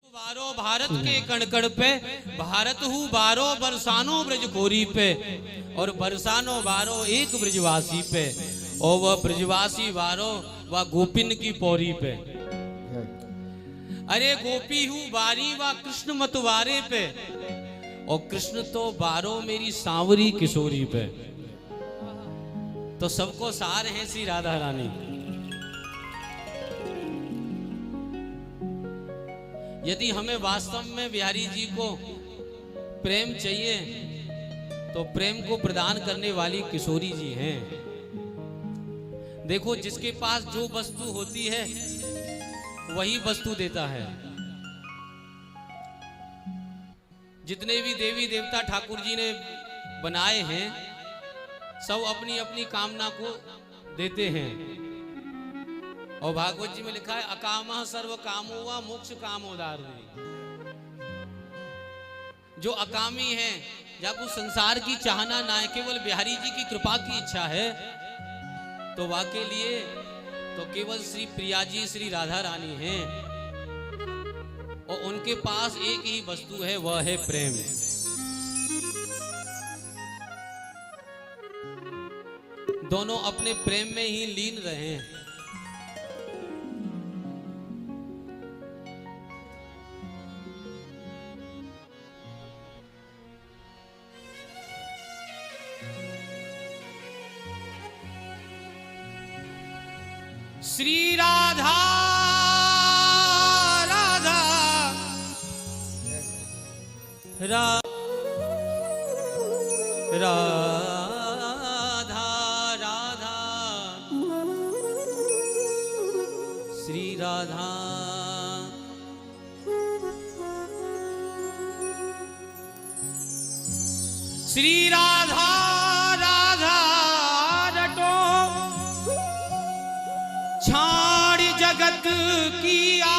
बारो भारत के कण कण पे भारत हूँ बारो बरसानो ब्रज खोरी पे और बरसानो बारो एक ब्रजवासी पे और वह ब्रजवासी बारो वह गोपिन की पौरी पे। अरे गोपी हूँ बारी व कृष्ण मतवारे पे और कृष्ण तो बारो मेरी सांवरी किशोरी पे। तो सबको सार है श्री राधा रानी। यदि हमें वास्तव में बिहारी जी को प्रेम चाहिए तो प्रेम को प्रदान करने वाली किशोरी जी हैं। देखो जिसके पास जो वस्तु होती है वही वस्तु देता है। जितने भी देवी देवता ठाकुर जी ने बनाए हैं सब अपनी अपनी कामना को देते हैं। और भागवत जी में लिखा है अकामः सर्व कामो वा मोक्ष कामोदार। जो अकामी है जब उस संसार की चाहना ना है, केवल बिहारी जी की कृपा की इच्छा है तो वाके लिए तो केवल श्री प्रिया जी श्री राधा रानी हैं। और उनके पास एक ही वस्तु है, वह है प्रेम। दोनों अपने प्रेम में ही लीन रहे हैं। श्री राधा राधा राधा राधा श्री राधा श्री राधा राधा रटो छाड़ जगत की आस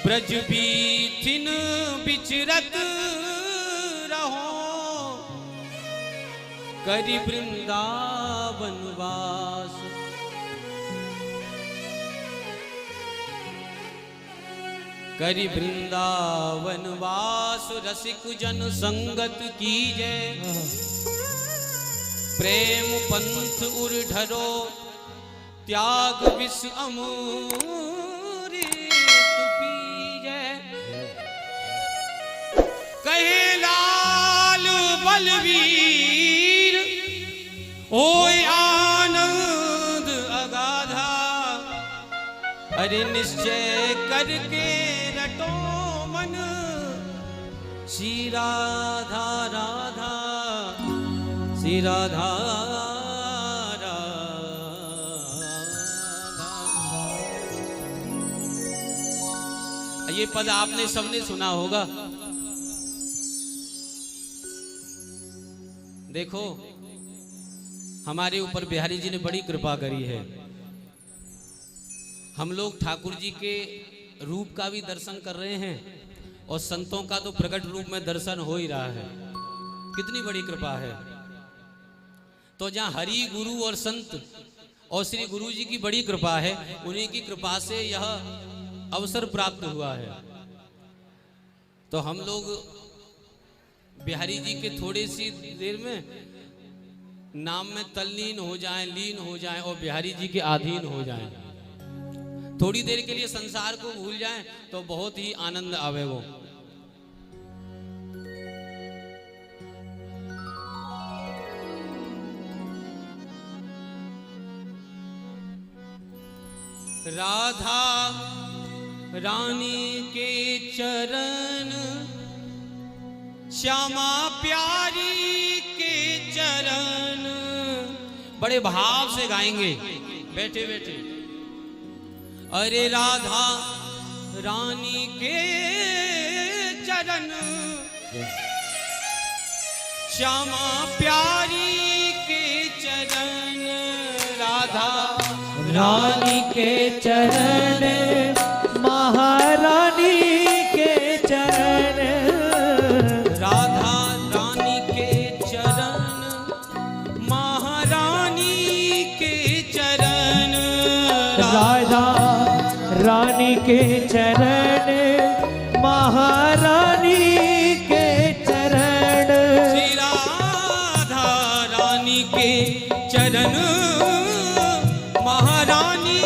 ब्रज बीथिन बिचरत रहो करि वृंदावन वास। करि वृंदावन वास रसिक जन संगत कीजे प्रेम पंथ उर्ढरो त्याग विष अमृत पीजे। कहे लाल बलवीर होय आनंद अगाधा। अरे निश्चय करके रटो मन श्री राधा राधा श्री राधा राधा। ये पद आपने सबने सुना होगा। देखो हमारे ऊपर बिहारी जी ने बड़ी कृपा करी है। हम लोग ठाकुर जी के रूप का भी दर्शन कर रहे हैं और संतों का तो प्रकट रूप में दर्शन हो ही रहा है। कितनी बड़ी कृपा है। तो जहाँ हरि गुरु और संत और श्री गुरु जी की बड़ी कृपा है, उन्हीं की कृपा से यह अवसर प्राप्त हुआ है। तो हम लोग बिहारी जी के थोड़ी सी देर में नाम में तल्लीन हो जाएं, लीन हो जाएं और बिहारी जी के अधीन हो जाएं। थोड़ी देर के लिए संसार को भूल जाएं तो बहुत ही आनंद आवे वो। राधा रानी के चरण श्यामा प्यारी के चरण। बड़े भाव से गाएंगे बैठे बैठे। अरे राधा रानी के चरण श्यामा प्यारी के चरण। राधा रानी के चरण महारानी के चरण। राधा रानी के चरण महारानी के चरण। रानी के चरण, महारानी के चरण, श्री राधा रानी के चरण, महारानी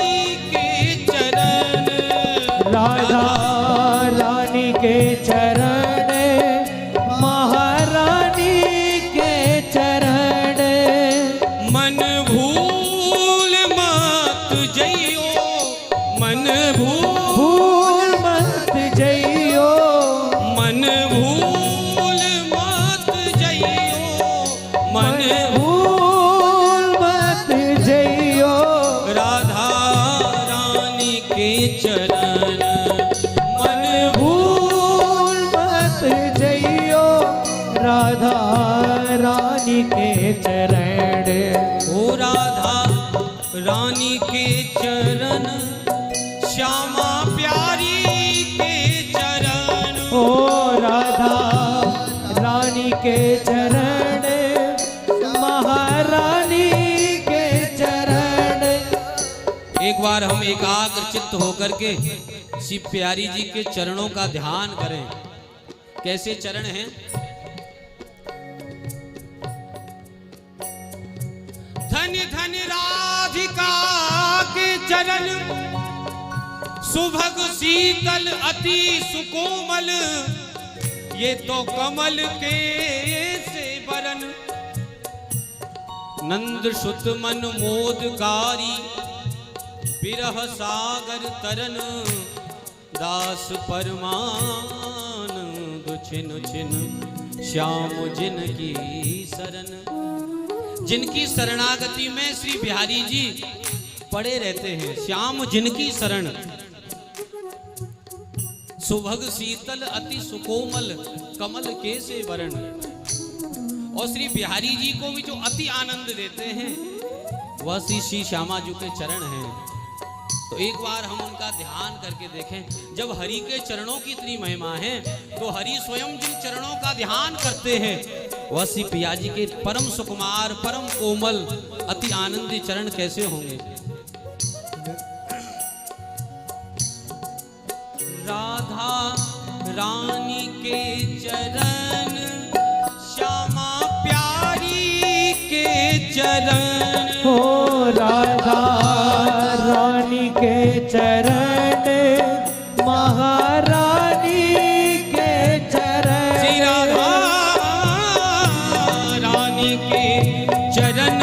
के चरण, राधा रानी के चरण, महारानी के चरण, मन भूल मत जइयो, मन भूल मत जइयो, मन भूल मत जइयो, मन भूल मत जइयो, राधा रानी के चरण, मन भूल मत जइयो, राधा रानी के चरण, ओ राधा रानी के चरण, श्यामा प्यारी के चरण, ओ राधा रानी के चरण, महारानी के चरण। एक बार हम एकाग्र चित्त होकर के श्री प्यारी जी के चरणों का ध्यान करें। कैसे चरण हैं? धन धन राधिका के चरण, सुभग शीतल अति सुकोमल, ये तो कमल के से बरन, नंद सुत मन मोदकारी, बिरह सागर तरन, दास परमान छिन छिन, श्याम जिन की शरण। जिनकी शरणागति में श्री बिहारी जी पड़े रहते हैं, श्याम जिनकी शरण, सुभग शीतल अति सुकोमल, कमल के से वरण। और श्री बिहारी जी को भी जो अति आनंद देते हैं वह श्री श्यामा जी के चरण हैं। तो एक बार हम उनका ध्यान करके देखें। जब हरि के चरणों की इतनी महिमा है तो हरि स्वयं जिन चरणों का ध्यान करते हैं वह श्री पिया जी के परम सुकुमार, परम कोमल, अति आनंदी चरण कैसे होंगे। राधा रानी के चरण, श्यामा प्यारी के चरण, हो राधा रानी के चरण, महारानी के चरण, श्री राधा रानी के चरण,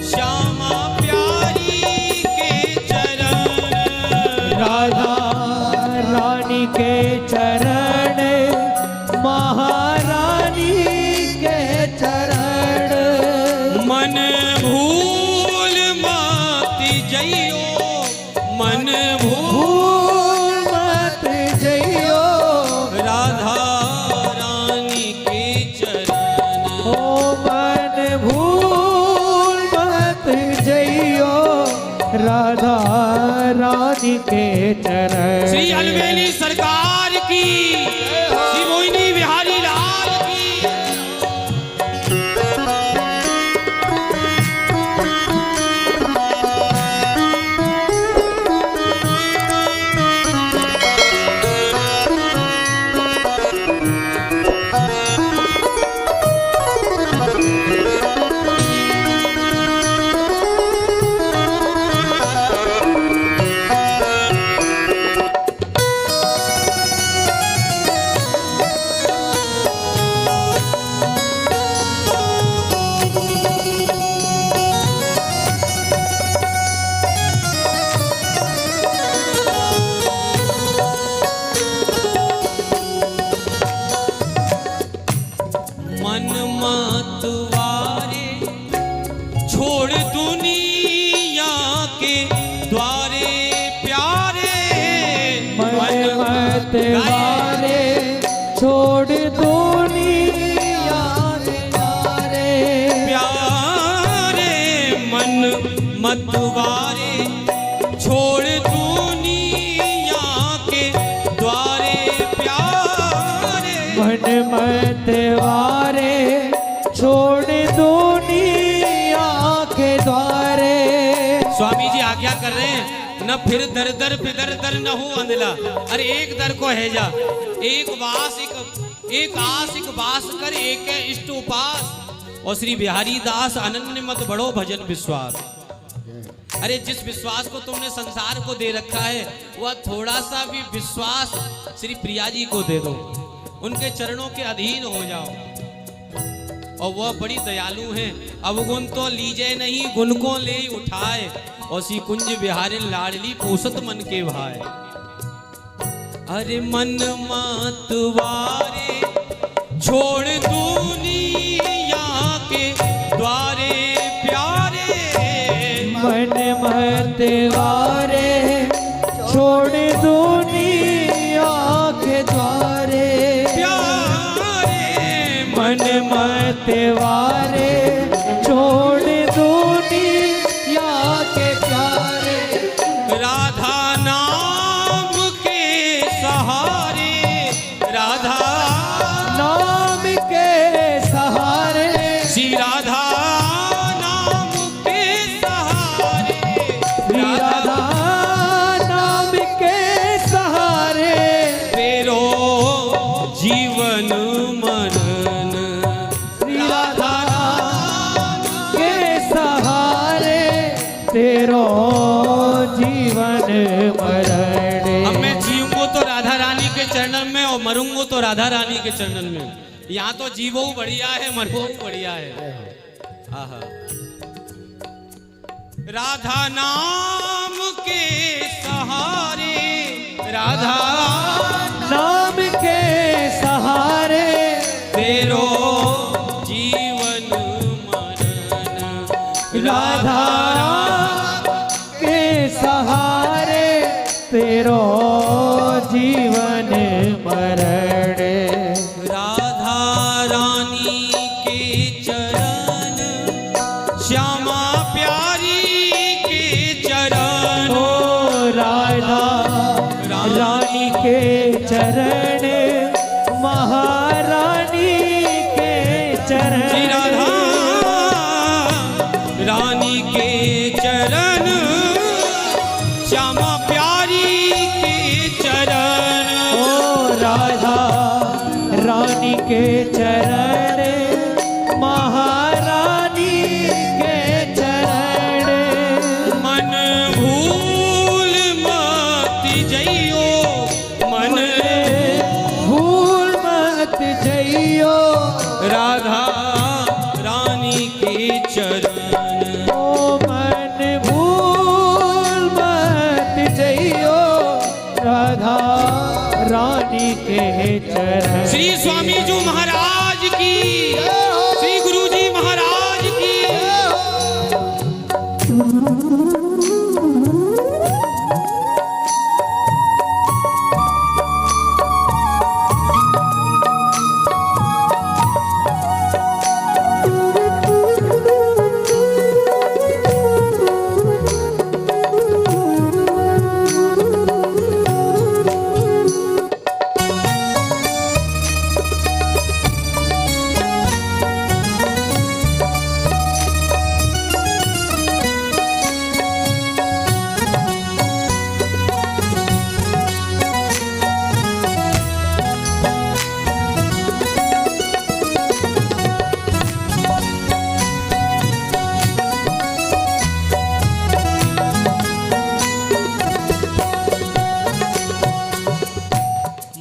श्यामा प्यारी के चरण, राधा रानी के चरण, महारानी के चरण, मन भूल मत जइयो, मन भूल मत जइयो, राधा रानी के चरण, ओ मन भूल मत जइयो, राधा रानी के चरण। श्री अलवेली सरकार की, श्री मोहिनी बिहारी लाल की। मन मतवारे छोड़ दुनिया के द्वारे प्यारे, मन मत वारे छोड़ दुनिया के द्वारे, प्यारे, मन मतवारे छोड़ दुनिया के द्वारे प्यारे, मन मत वारे छोड़ दुनिया के द्वारे। स्वामी जी आज्ञा कर रहे हैं न फिर दर दर फिदर दर न हो अंधला। अरे एक दर को है जा, एक वास एक आस एक वास कर, एक इष्ट उपास। और श्री बिहारी दास अनन्य मत बढ़ो भजन विश्वास। अरे जिस विश्वास को तुमने संसार को दे रखा है, वह थोड़ा सा भी विश्वास श्री प्रिया जी को दे दो, उनके चरणों के अधीन हो जाओ। और वह बड़ी दयालु हैं। अवगुण तो लीजे नहीं, गुण को ले उठाए। और सी कुंज बिहारी लाडली पोसत मन के भाई। अरे मन मतवारे छोड़ दुनिया के द्वारे प्यारे। मन मतवारे छोड़ दुनिया के द्वारे प्यारे। मन मतवारे छोड़ दुनिया के प्यारे। राधा नाम के सहारे, राधा नाम के सहारे, श्री राधा नाम के सहारे, राधा नाम के सहारे तेरो जीवन मनन। राधा के सहारे तेरो जीवन मरण। अब मैं जीऊंगा तो राधा रानी के चरणन में और मरूंगा तो राधा रानी के चरणन में। यहाँ तो जीवो बढ़िया है, मरवो बढ़िया है। आहा। राधा नाम के सहारे, राधा नाम के सहारे तेरो जीवन मनन। राधा के सहारे तेरो जीवन मरण। राधा रानी के चरण, श्यामा प्यारी के चरण। ओ राधा रानी के चरण, महारानी के चरण। श्री राधा रानी के चरण, श्यामा प्यारी के चरण। ओ राधा रानी के चरण, महारानी के चरण। मन भूल मत जइयो, मन भूल मत जइयो राधा रानी के चरण। ओ मन भूल मत जइयो राधा रानी के चरण। श्री स्वामी जी महाराज की, श्री गुरु जी महाराज की।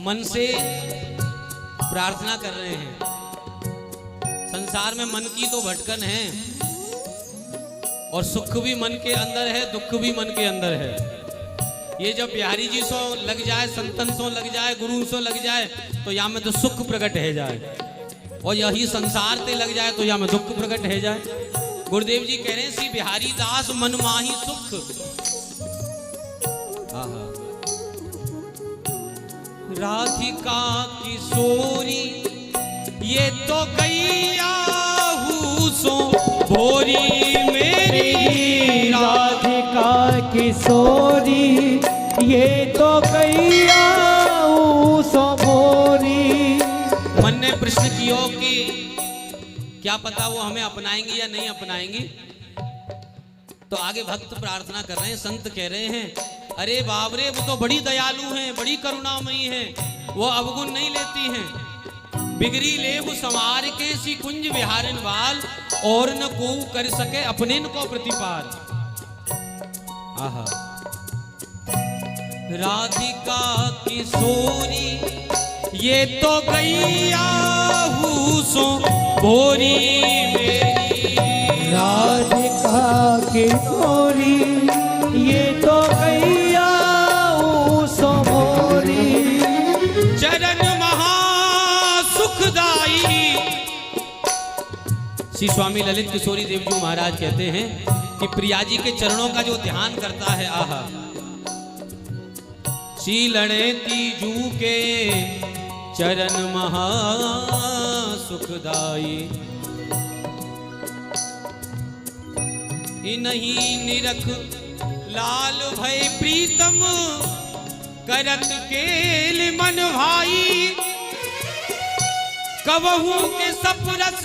मन से प्रार्थना कर रहे हैं। संसार में मन की तो भटकन है, और सुख भी मन के अंदर है, दुख भी मन के अंदर है। ये जब बिहारी जी सो लग जाए, संतन सो लग जाए, गुरु सो लग जाए, तो या में तो सुख प्रकट है जाए। और यही संसार ते लग जाए तो या में दुख प्रकट है जाए। गुरुदेव जी कह रहे हैं, श्री बिहारी दास मन माही सुख। राधिका किशोरी ये तो गैया सो भोरी मेरी। राधिका किशोरी ये तो गैया सो भोरी। मन ने प्रश्न किया कि क्या पता वो हमें अपनाएंगी या नहीं अपनाएंगी। तो तो आगे भक्त प्रार्थना कर रहे हैं, संत कह रहे हैं, अरे बाप रे, वो तो बड़ी दयालु हैं, बड़ी करुणामयी हैं, वो अवगुण नहीं लेती हैं। बिगड़ी लेव समार के सी कुंज विहारन वाल, और न को कर सके अपने न को प्रतिपाल। आहा, राधिका किशोरी ये तो गैया हूँ सो भोरी मेरी। राधिका किशोरी ये तो गैया हूँ सो भोरी। चरण महा सुखदाई। श्री स्वामी ललित किशोरी देव जी महाराज कहते हैं कि प्रिया जी के चरणों का जो ध्यान करता है, आहा, शीलणे तीजू के चरण महा सुखदाई। नहीं निरख लाल भय प्रीतम, करत केल मन भाई। कबहू के सपरस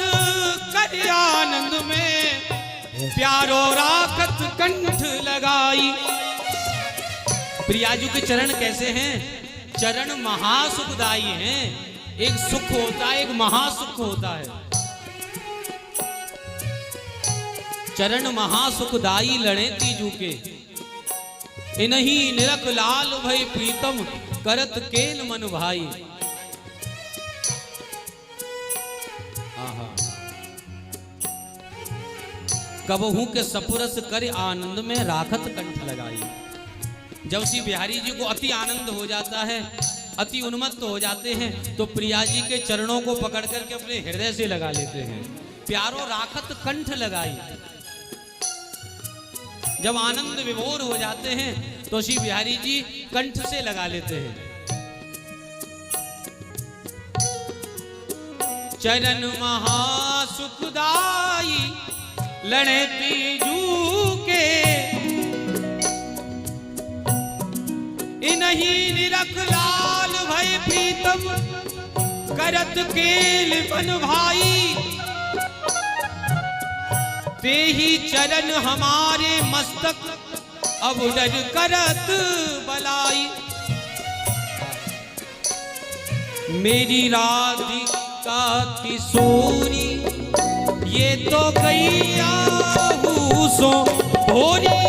कर आनंद में, प्यारो राखत कंठ लगाई। प्रियाजू के चरण कैसे हैं? चरण महासुखदायी हैं। एक सुख होता है, एक महासुख होता है। चरण महासुखदायी लड़े तीजू के, इन्हीं निरख लाल भय प्रीतम, करत केल मन भाई। कबहू के सपुरस कर आनंद में, राखत कंठ लगाई। जब श्री बिहारी जी को अति आनंद हो जाता है, अति उन्मत्त हो जाते हैं, तो प्रिया जी के चरणों को पकड़ करके अपने हृदय से लगा लेते हैं। प्यारो राखत कंठ लगाई। जब आनंद विभोर हो जाते हैं तो श्री बिहारी जी कंठ से लगा लेते हैं। चरण महासुखदाई लड़े तीजू के, इन्हीं निरख लाल भय प्रीतम, करत केल मन भाई। ते ही चरण हमारे मस्तक, अब डर करत बलाई। मेरी राधिका किशोरी ये तो गैया हूँ सो भोरी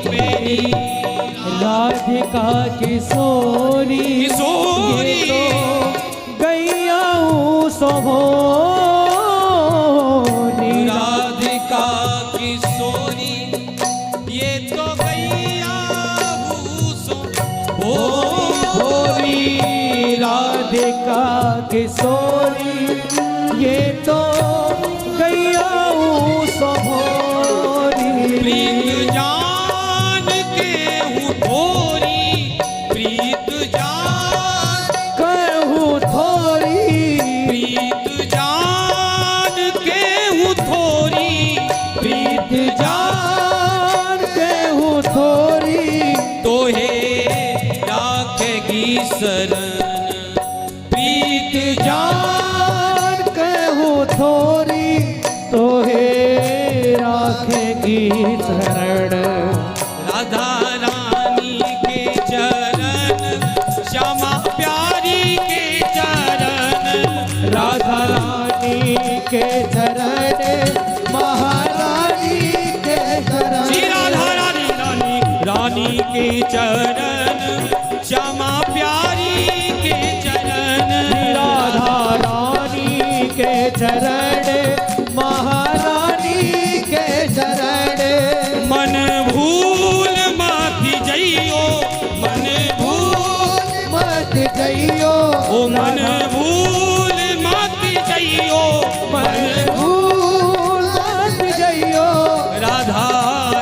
मेरी। राधिका किशोरी किशोरी ये तो गैया हूँ सो भोरी। राधिका किशोरी ये तो गैया हूँ सो भोरी। राधिका किशोरी ये तो गैया हूँ सो भोरी। प्रीत जान के हूँ थोरी, प्रीत जान कहूँ थोड़ी, प्रीत जान के हूँ थोरी, प्रीत जान कहूँ थोड़ी। तो हे राखेगी शरण, प्रीत जान कहूँ थोड़ी, तो हे राखेगी शरण। राधा रानी के चरण, श्यामा प्यारी के चरण, राधा रानी के चरण, महारानी के चरण। श्री राधा रानी रानी के चरण, श्यामा प्यारी के चरण, राधा रानी के चरण, महारानी के चरण। मन भूल मत जइयो, मन भूल मत जइयो, ओ मन भूल मत जइयो, मन भूल मत जइयो। राधा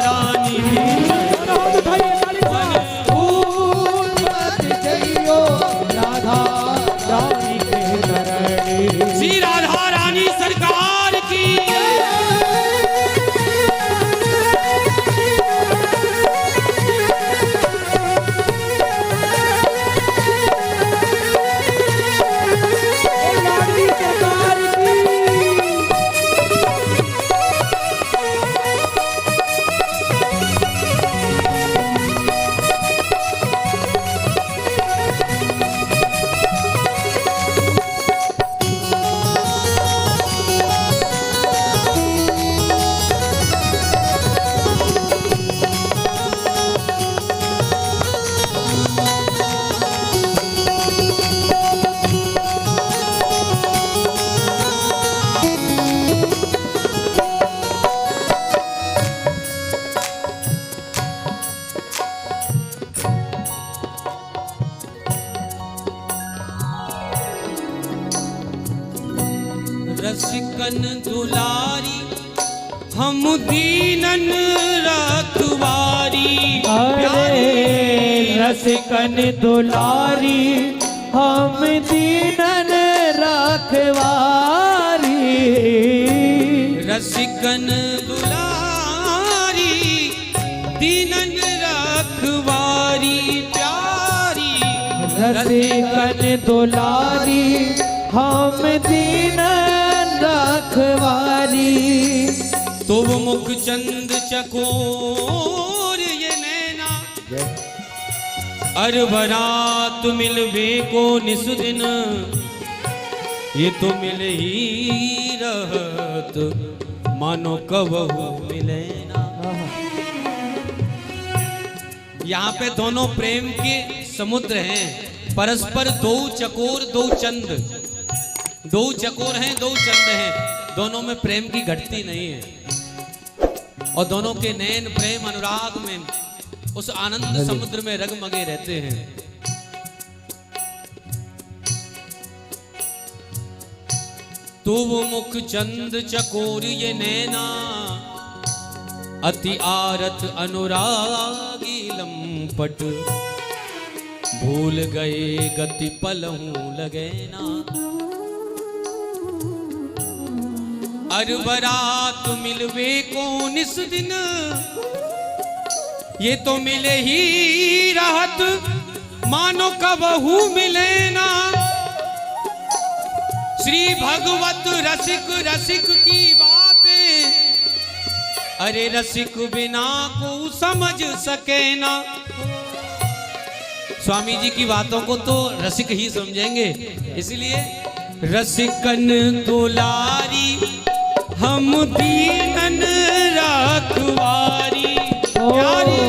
रानी मन भूल मत जइयो, राधा रानी के चरण। श्री राधा रानी सरकार की। रसिकन दुलारी हम दीनन रखवारी। अरे रसिकन दुलारी हम दीनन रखवारी। रसिकन दुलारी दीनन रखवारी प्यारी। रसिकन दुलारी हम दीनन रखवारी। तुम मुख चंद चकोर ये नैना अरबरात मिलवे को निस दिन ये तो मिल ही रहत मानो कबहू मिले ना। यहाँ पे दोनों प्रेम के समुद्र हैं, परस्पर दो चकोर दो चंद, दो चकोर हैं दो चंद हैं, दोनों में प्रेम की घटती नहीं है और दोनों के नैन प्रेम अनुराग में उस आनंद समुद्र में रगमगे रहते हैं। तो वो मुख चंद चकोर ये नैना अति आरत अनुरागी लंपट भूल गए गति पलहू लगे ना। अरबरात मिलवे को निस दिन ये तो मिले ही रहत मानो कबहू मिले ना। श्री भगवत रसिक रसिक की बातें अरे रसिक बिना को समझ सके ना। स्वामी जी की बातों को तो रसिक ही समझेंगे, इसलिए रसिकन दुलारी हम दीनन रखवारी प्यारी।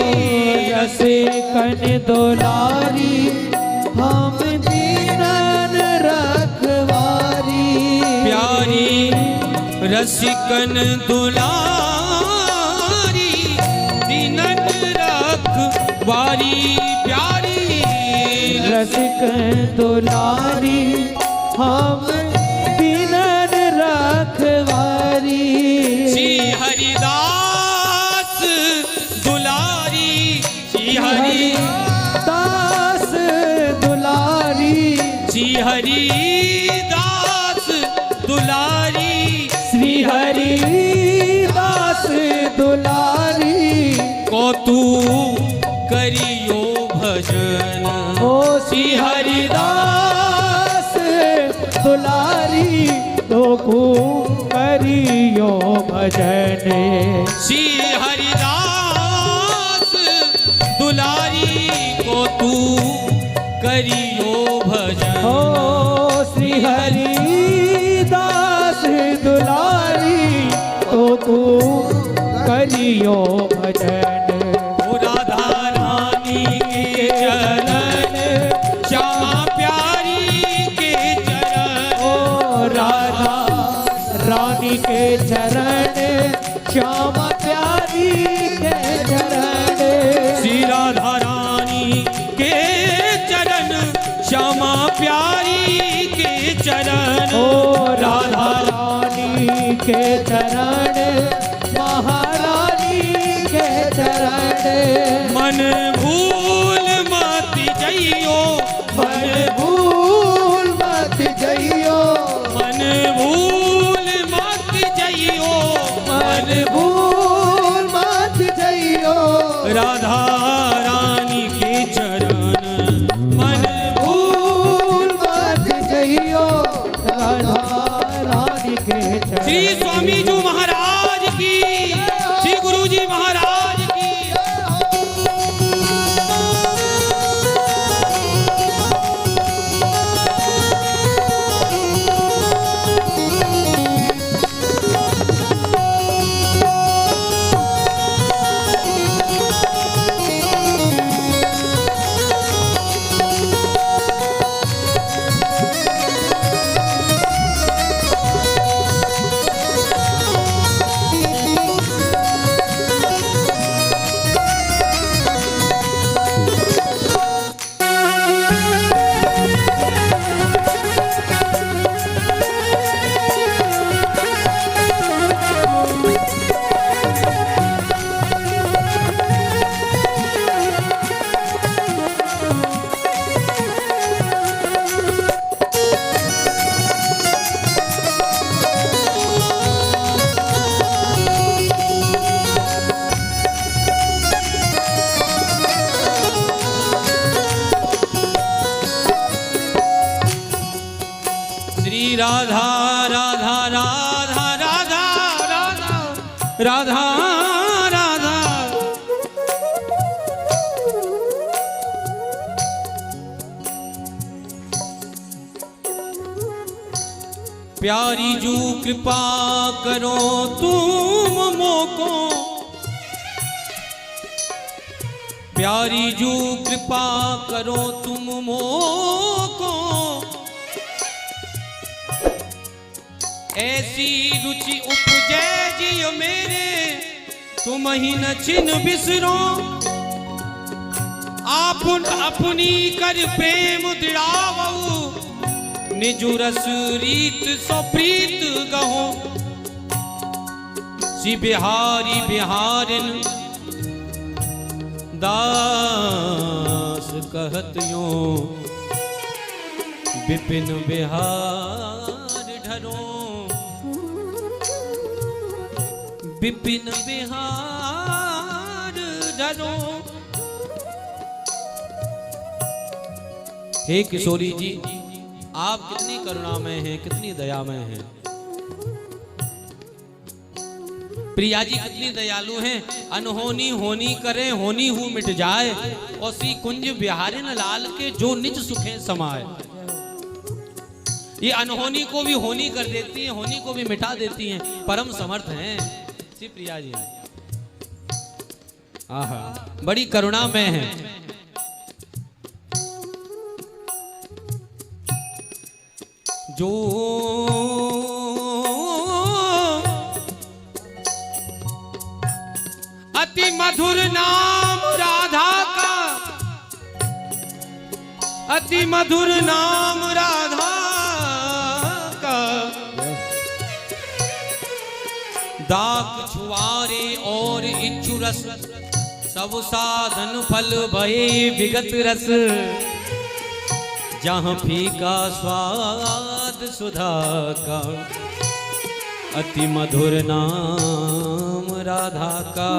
रसिकन दुलारी हम दीनन रखवारी प्यारी। रसिकन दुलारी दीनन रखवारी प्यारी। रसिकन दुलारी हम दीनन रखवारी। श्री हरिदास दुलारी श्री हरिदास दुलारी श्री हरिदास दुलारी श्री हरिदास दुलारी को तू करियो भजन। ओ श्री हरिदास दुलारी तो को करियो भजन। श्री हरिदास दुलारी को तू करियो भजन। ओ श्री हरिदास दुलारी तो को करियो भजन। ओ राधा रानी के चरण श्यामा प्यारी के चरण। ओ राधा रानी के चरण श्यामा प्यारी के चरण। श्री राधा रानी के चरण श्यामा प्यारी के चरण। ओ राधा रानी के चरण महारानी के चरण। मन भूल मत जइयो मन भूल मत जइयो मन भूल मत जइयो मन भूल मत जइयो। राधा रानी के चरण मन भूल मत जइयो राधा रानी के चरण। श्री स्वामी जी महाराज की श्री गुरु जी महाराज की। राधा राधा राधा राधा राधा राधा प्यारी जू कृपा करो तुम मोको, प्यारी जू कृपा करो तुम मोको, ऐसी रुचि उपजे जियो मेरे तुम ही न छिन बिसरो, आपुन अपनी कर प्रेम दिड़ावऊ, निजु रस रीत सो प्रीत गहो, सी बिहारी बिहारिन दास कहत यो, विपिन बिहार ढरो, विपिन बिहार ढरो। हे किशोरी जी, आप कितनी करुणामय हैं, कितनी दयामय हैं। प्रिया जी कितनी दयालु हैं। अनहोनी होनी करे, होनी हूँ मिट जाए, और सी कुंज बिहारिन लाल के जो निज सुखे समाए। ये अनहोनी को भी होनी कर देती हैं, होनी को भी मिटा देती हैं, परम समर्थ हैं श्री प्रिया जी। आहा, बड़ी करुणामय हैं। जो अति मधुर नाम राधा का, अति मधुर नाम राधा का, दाक छुआरे और इच्छु रस, सब साधन फल भये विगत रस, जहाँ फीका स्वाद सुधा का, अति मधुर नाम राधा का।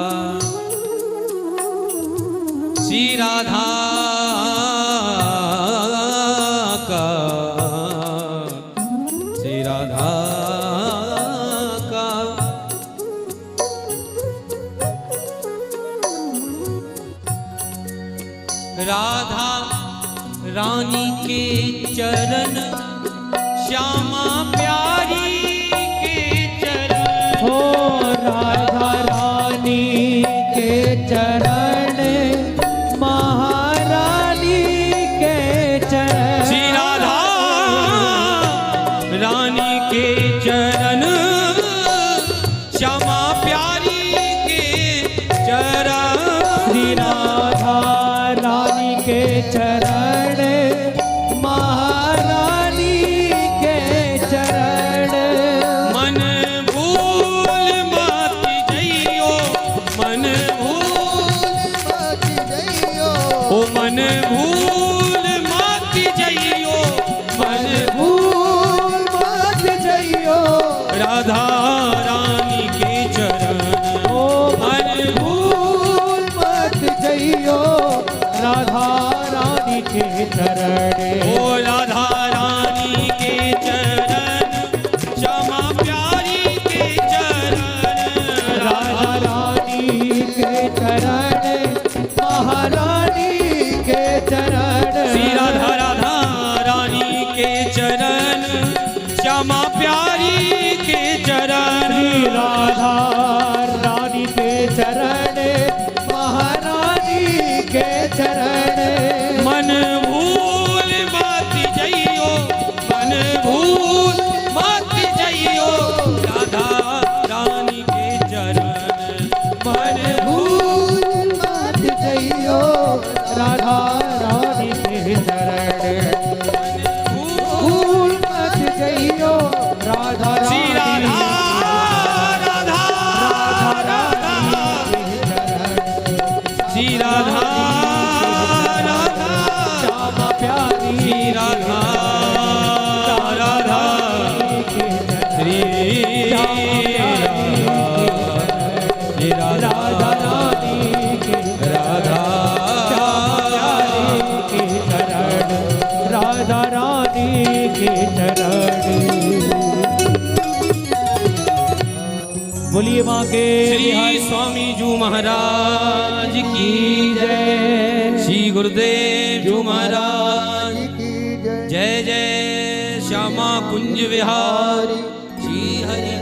श्री राधा का, श्री राधा का, राधा रानी के चरण, श्यामा प्यारी के चरण, हो राधा रानी के चरण, महारानी के चरण, श्री राधा रानी के चरण, श्यामा प्यारी के चरण, श्री राधा रानी के चरण, महारानी के चरण, मन भूल मत जइयो, मन भूल मत जइयो, ओ मन भूल मत जइयो, मन भूल मत जइयो, राधा रानी के चरण, ओ मन भूल मत जइयो, राधा रानी के चरण, ओ राधा रानी के चरण, श्यामा प्यारी के चरण, राधा रानी के चरण, महारानी के चरण, श्री राधा राधा रानी के चरण, श्यामा प्यारी के चरण, श्री राधा रानी के चरण, महारानी के चरण, मन भूल मत जइयो, मन भूल मत जइयो, राधा रानी के चरण, मन भूल मत जइयो, राधा रानी के चरण, भूल मत जइयो, राधा श्री रानी राधा राधा राधा, श्री राधा राधा, श्यामा प्यारी श्री राधा राधा, श्री राधा राधा रानी के राधा राधा रानी के चरण, बोलिए माँ के श्री बिहारी स्वामी जू महाराज की जय। श्री गुरुदेव जू महाराज जय जय श्यामा कुंज विहार श्री हरि